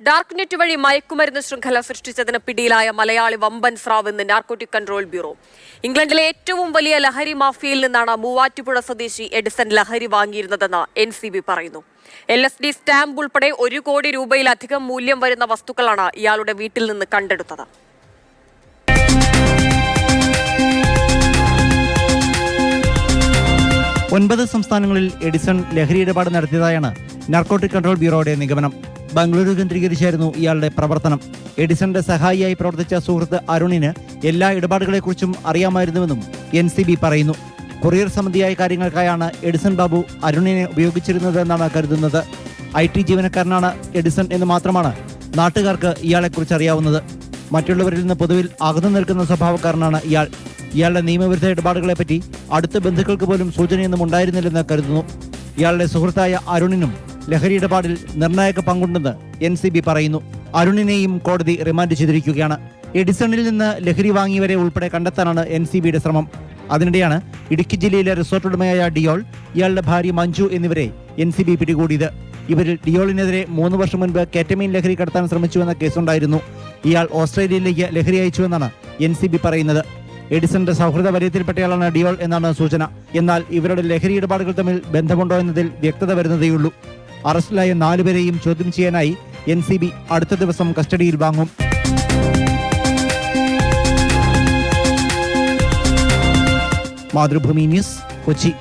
Dark net വഴി മയക്കുമരുന്ന് ശൃംഖല സൃഷ്ടിച്ചതിന് പിടിയിലായ മലയാളി വമ്പൻ സ്രാവ് എന്ന് നാർക്കോട്ടിക് കൺട്രോൾ ബ്യൂറോ. ഇംഗ്ലണ്ടിലെ ഏറ്റവും വലിയ ലഹരി മാഫിയയിൽ നിന്നാണ് മൂവാറ്റുപുഴ സ്വദേശി എഡിസൺ ലഹരി വാങ്ങിയിരുന്നതെന്ന് NCB പറയുന്നു. LSD സ്റ്റാമ്പ് ഉൾപ്പെടെ 1 കോടി രൂപയിലധികം മൂല്യം വരുന്ന വസ്തുക്കളാണ് ഇയാളുടെ വീട്ടിൽ നിന്ന് കണ്ടെടുത്തത്. ഒൻപത് സംസ്ഥാനങ്ങളിൽ എഡിസൺ ലഹരി ഇടപാട് നടത്തിയതായാണ് നാർക്കോട്ടിക് കൺട്രോൾ ബ്യൂറോയുടെ നിഗമനം. ബംഗളൂരു കേന്ദ്രീകരിച്ചായിരുന്നു ഇയാളുടെ പ്രവർത്തനം. എഡിസന്റെ സഹായിയായി പ്രവർത്തിച്ച സുഹൃത്ത് അരുണിന് എല്ലാ ഇടപാടുകളെക്കുറിച്ചും അറിയാമായിരുന്നുവെന്നും NCB പറയുന്നു. കൊറിയർ സംബന്ധിയായ കാര്യങ്ങൾക്കായാണ് എഡിസൺ ബാബു അരുണിനെ ഉപയോഗിച്ചിരുന്നതെന്നാണ് കരുതുന്നത്. IT ജീവനക്കാരനാണ് എഡിസൺ എന്ന് മാത്രമാണ് നാട്ടുകാർക്ക് ഇയാളെക്കുറിച്ച് അറിയാവുന്നത്. മറ്റുള്ളവരിൽ നിന്ന് പൊതുവിൽ അകന്നു നിൽക്കുന്ന സ്വഭാവക്കാരനാണ് ഇയാൾ. ഇയാളുടെ നിയമവിരുദ്ധ ഇടപാടുകളെപ്പറ്റി അടുത്ത ബന്ധുക്കൾക്ക് പോലും സൂചനയൊന്നും ഉണ്ടായിരുന്നില്ലെന്ന് കരുതുന്നു. ഇയാളുടെ സുഹൃത്തായ അരുണിനും ലഹരി ഇടപാടിൽ നിർണായക പങ്കുണ്ടെന്ന് NCB പറയുന്നു. അരുണിനെയും കോടതി റിമാൻഡ് ചെയ്തിരിക്കുകയാണ്. എഡിസണിൽ നിന്ന് ലഹരി വാങ്ങിയവരെ ഉൾപ്പെടെ കണ്ടെത്താനാണ് NCBയുടെ ശ്രമം. അതിനിടെയാണ് ഇടുക്കി ജില്ലയിലെ റിസോർട്ട് ഉടമയായ ഡിയോൾ, ഇയാളുടെ ഭാര്യ മഞ്ജു എന്നിവരെ NCB പിടികൂടിയത്. ഇവരിൽ ഡിയോളിനെതിരെ 3 വർഷം മുൻപ് കേറ്റമീൻ ലഹരി കടത്താൻ ശ്രമിച്ചുവെന്ന കേസുണ്ടായിരുന്നു. ഇയാൾ ഓസ്ട്രേലിയയിലേക്ക് ലഹരി അയച്ചുവെന്നാണ് NCB പറയുന്നത്. എഡിസന്റെ സൗഹൃദ വലയത്തിൽപ്പെട്ടയാളാണ് ഡിയോൾ എന്നാണ് സൂചന. എന്നാൽ ഇവരുടെ ലഹരി ഇടപാടുകൾ തമ്മിൽ ബന്ധമുണ്ടോ എന്നതിൽ വ്യക്തത വരുന്നതേയുള്ളൂ. അറസ്റ്റിലായ 4 പേരെയും ചോദ്യം ചെയ്യാനായി NCB അടുത്ത ദിവസം കസ്റ്റഡിയിൽ വാങ്ങും. മാതൃഭൂമി ന്യൂസ്, കൊച്ചി.